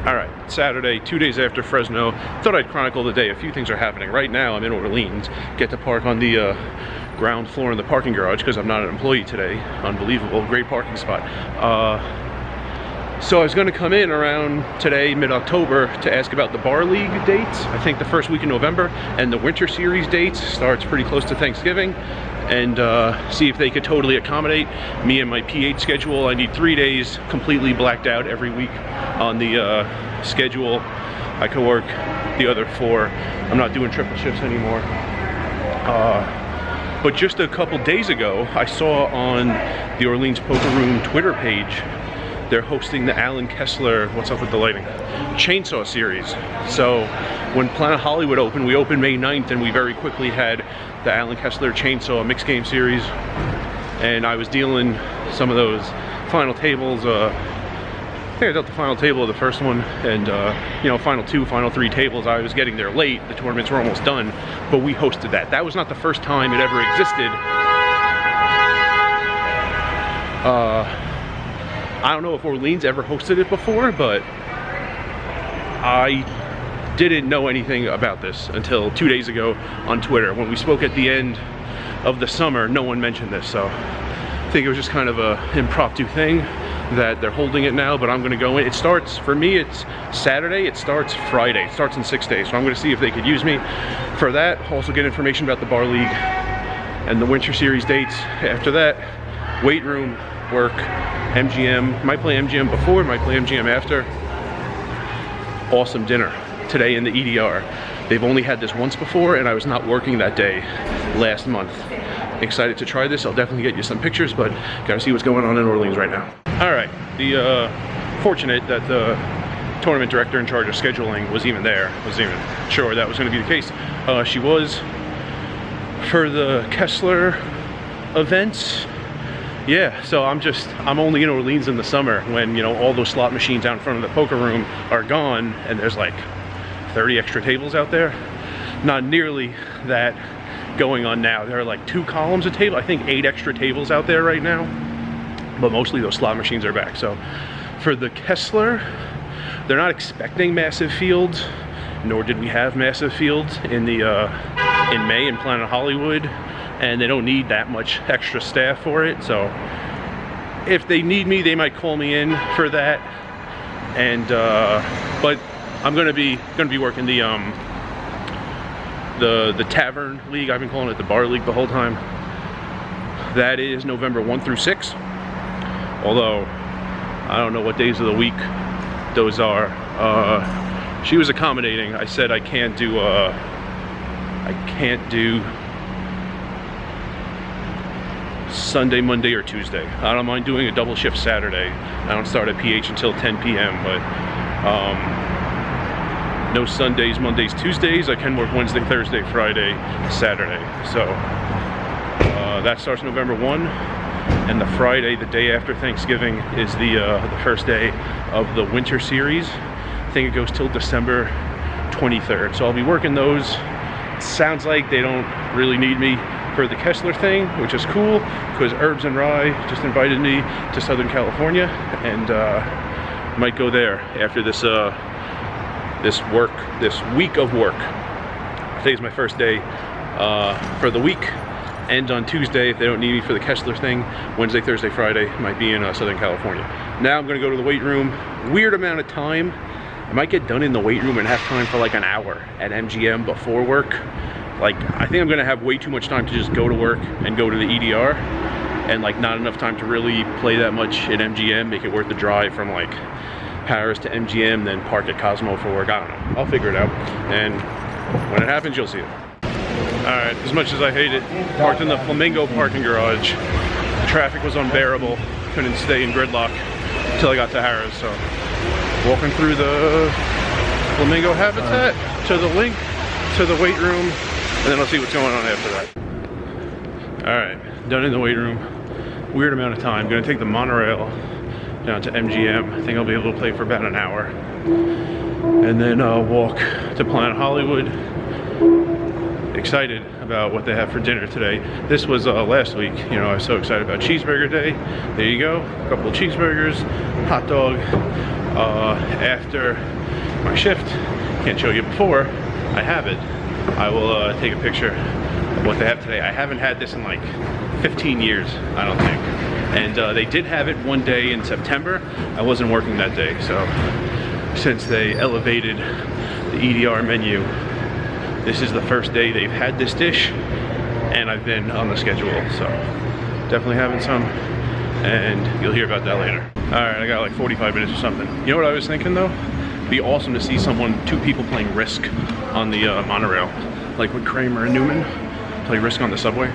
All right, Saturday, 2 days after Fresno. Thought I'd chronicle the day. A few things are happening. Right now, I'm in Orleans. Get to park on the ground floor in the parking garage because I'm not an employee today. Unbelievable, great parking spot. So I was going to come in around today, mid-October, to ask about the Bar League dates. I think the first week in November, and the Winter Series dates starts pretty close to Thanksgiving, and see if they could totally accommodate me and my PH schedule. I need 3 days completely blacked out every week on the schedule. I could work the other 4. I'm not doing triple shifts anymore. But just a couple days ago, I saw on the Orleans Poker Room Twitter page, they're hosting the Alan Kessler, what's up with the lighting, Chainsaw series. So when Planet Hollywood opened, we opened May 9th, and we very quickly had the Alan Kessler Chainsaw mixed game series. And I was dealing some of those final tables. I think I dealt the final table of the first one, and you know, final 2, final 3 tables. I was getting there late. The tournaments were almost done, but we hosted that. That was not the first time it ever existed. I don't know if Orleans ever hosted it before, but I didn't know anything about this until 2 days ago on Twitter. When we spoke at the end of the summer, no one mentioned this, so I think it was just kind of a impromptu thing that they're holding it now, but I'm gonna go in. It starts, for me, it's Saturday, it starts Friday. It starts in 6 days, so I'm gonna see if they could use me for that. Also get information about the Bar League and the Winter Series dates. After that, weight room, work, MGM. Might play MGM before, might play MGM after. Awesome dinner today in the EDR. They've only had this once before, and I was not working that day last month. Excited to try this. I'll definitely get you some pictures, but gotta see what's going on in Orleans right now. All right, fortunate that the tournament director in charge of scheduling was even there. Wasn't even sure that was gonna be the case. She was for the Kessler events. Yeah, so I'm only in Orleans in the summer when, you know, all those slot machines out in front of the poker room are gone, and there's like 30 extra tables out there. Not nearly that going on now. There are like 2 columns of table. I think 8 extra tables out there right now, but mostly those slot machines are back. So for the Kessler, they're not expecting massive fields, nor did we have massive fields in the in May in Planet Hollywood, and they don't need that much extra staff for it. So if they need me, they might call me in for that. And but I'm gonna be working the Tavern League. I've been calling it the Bar League the whole time. That is November 1 through 6. Although I don't know what days of the week those are. She was accommodating. I said I can't do Sunday, Monday, or Tuesday. I don't mind doing a double shift Saturday. I don't start at PH until 10 p.m. but no Sundays, Mondays, Tuesdays. I can work Wednesday, Thursday, Friday, Saturday. So that starts November 1, and the Friday, the day after Thanksgiving, is the first day of the Winter Series. I think it goes till December 23rd. So I'll be working those. It sounds like they don't really need me for the Kessler thing, which is cool because Herbs and Rye just invited me to Southern California, and might go there after this this week of work. Today's my first day for the week. End on Tuesday if they don't need me for the Kessler thing. Wednesday, Thursday, Friday might be in Southern California. Now I'm gonna go to the weight room. Weird amount of time. I might get done in the weight room and have time for like an hour at MGM before work. Like, I think I'm gonna have way too much time to just go to work and go to the EDR, and like not enough time to really play that much at MGM, make it worth the drive from like Paris to MGM, then park at Cosmo for work. I don't know, I'll figure it out, and when it happens, you'll see it. All right, as much as I hate it, parked in the Flamingo parking garage. The traffic was unbearable, couldn't stay in gridlock until I got to Harrah's, so walking through the Flamingo habitat to the link to the weight room, and then I'll see what's going on after that. All right, done in the weight room. Weird amount of time. Gonna take the monorail down to MGM. I think I'll be able to play for about an hour, and then walk to Planet Hollywood. Excited about what they have for dinner today. This was last week. You know, I was so excited about cheeseburger day. There you go, a couple of cheeseburgers, hot dog. after my shift, can't show you before I have it, I will take a picture of what they have today. I haven't had this in like 15 years, I don't think. And they did have it one day in September. I wasn't working that day, so since they elevated the EDR menu, this is the first day they've had this dish, and I've been on the schedule, so definitely having some, and you'll hear about that later. All right, I got like 45 minutes or something. You know what I was thinking though? It'd be awesome to see two people playing Risk on the monorail, like when Kramer and Newman play Risk on the subway.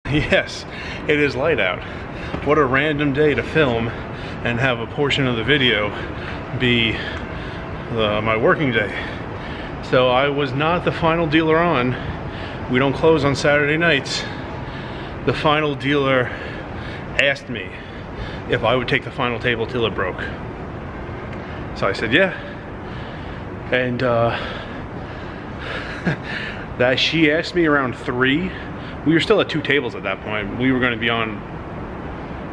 Yes, it is light out. What a random day to film and have a portion of the video be my working day. So I was not the final dealer on. We don't close on Saturday nights. The final dealer asked me if I would take the final table till it broke. So I said yeah. And that she asked me around 3. We were still at 2 tables at that point. We were going to be on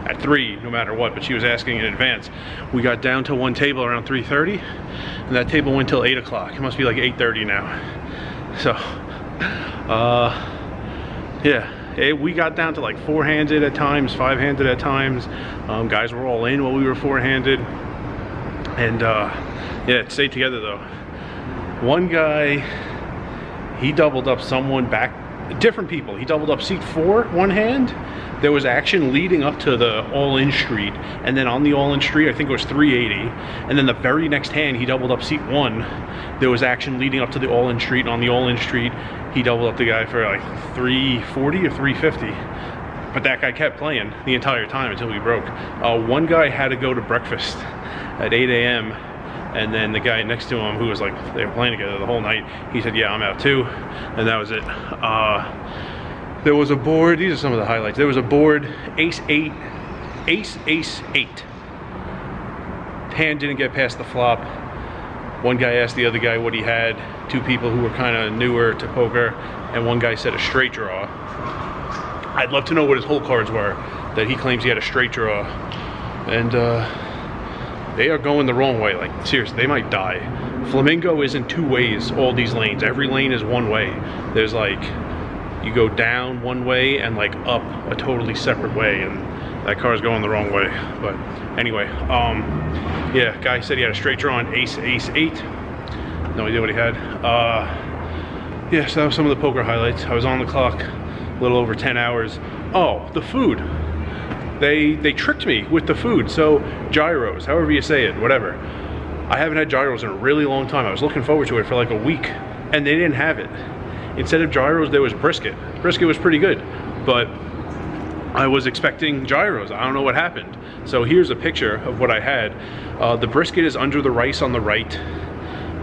at 3 no matter what, but she was asking in advance. We got down to 1 table around 3:30, and that table went till 8 o'clock. It must be like 8:30 now. So, yeah, we got down to like 4-handed at times, 5-handed at times. Guys were all in while we were 4-handed. And yeah, it stayed together though. One guy, he doubled up someone back, different people. He doubled up seat 4, one hand. There was action leading up to the all-in street, and then on the all-in street, I think it was 380, and then the very next hand, he doubled up seat 1. There was action leading up to the all-in street, and on the all-in street, he doubled up the guy for like 340 or 350. But that guy kept playing the entire time until we broke. One guy had to go to breakfast at 8 a.m. And then the guy next to him, who was like, they were playing together the whole night, he said, yeah, I'm out too. And that was it. There was a board, these are some of the highlights. There was a board, ace 8. Hand didn't get past the flop. One guy asked the other guy what he had. 2 people who were kind of newer to poker, and one guy said a straight draw. I'd love to know what his hole cards were, that he claims he had a straight draw. And they are going the wrong way, like seriously, they might die. Flamingo isn't 2 ways, all these lanes. Every lane is 1 way. There's like, you go down 1 way and like up a totally separate way, and that car is going the wrong way. But anyway, yeah, guy said he had a straight draw on ace 8. No idea what he had. Yeah, so that was some of the poker highlights. I was on the clock a little over 10 hours. Oh, the food. They tricked me with the food. So gyros, however you say it, whatever. I haven't had gyros in a really long time. I was looking forward to it for like a week, and they didn't have it. Instead of gyros, there was brisket. Brisket was pretty good, but I was expecting gyros. I don't know what happened. So here's a picture of what I had. The brisket is under the rice on the right,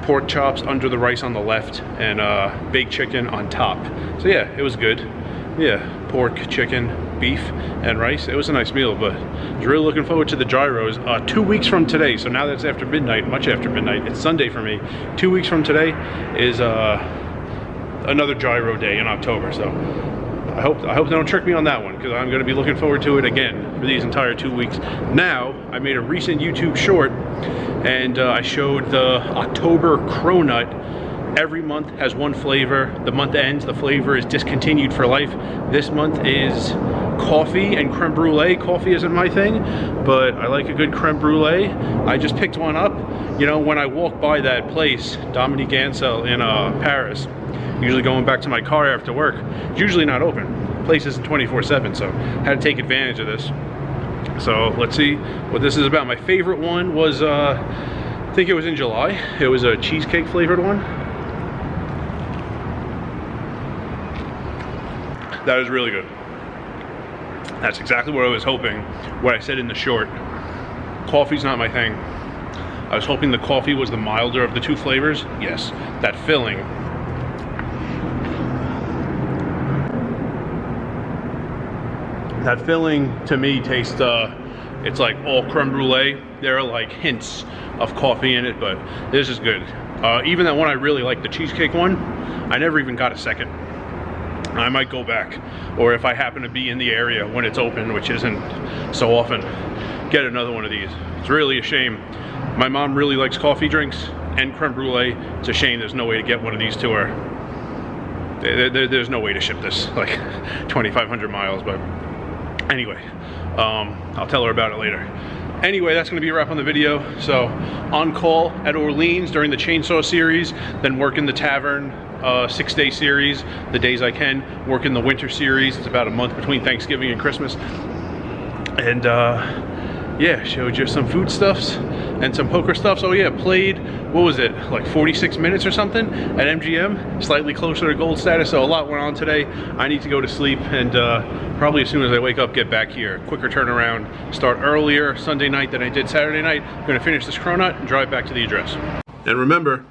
pork chops under the rice on the left, and baked chicken on top. So yeah, it was good. Yeah, pork, chicken, beef, and rice. It was a nice meal, but I was really looking forward to the gyros. 2 weeks from today, so now that it's after midnight, much after midnight, it's Sunday for me. 2 weeks from today is another gyro day in October, so I hope they don't trick me on that one, because I'm going to be looking forward to it again for these entire 2 weeks. Now, I made a recent YouTube short, and I showed the October Cronut. Every month has 1 flavor. The month ends, the flavor is discontinued for life. This month is coffee and creme brulee. Coffee isn't my thing, but I like a good creme brulee. I just picked one up. You know, when I walk by that place, Dominique Ansel in Paris, usually going back to my car after work, it's usually not open. The place isn't 24/7, so I had to take advantage of this. So let's see what this is about. My favorite one was, I think it was in July. It was a cheesecake flavored one. That was really good. That's exactly what I was hoping, what I said in the short. Coffee's not my thing. I was hoping the coffee was the milder of the 2 flavors. Yes, that filling. That filling to me tastes, it's like all creme brulee. There are like hints of coffee in it, but this is good. Even that one I really like, the cheesecake one, I never even got a second. I might go back, or if I happen to be in the area when it's open, which isn't so often, get another one of these. It's really a shame. My mom really likes coffee drinks and creme brulee. It's a shame there's no way to get one of these to her. There's no way to ship this like 2,500 miles, but anyway, I'll tell her about it later. Anyway, that's going to be a wrap on the video. So, on call at Orleans during the chainsaw series, then work in the tavern 6-day series, the days I can, work in the winter series. It's about a month between Thanksgiving and Christmas. And yeah, showed you some foodstuffs and some poker stuff. So yeah, played, what was it, like 46 minutes or something at MGM, slightly closer to gold status. So a lot went on today. I need to go to sleep, and probably as soon as I wake up, get back here. Quicker turnaround, start earlier Sunday night than I did Saturday night. I'm gonna finish this Cronut and drive back to the address. And remember,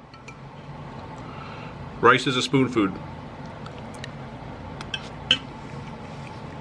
rice is a spoon food.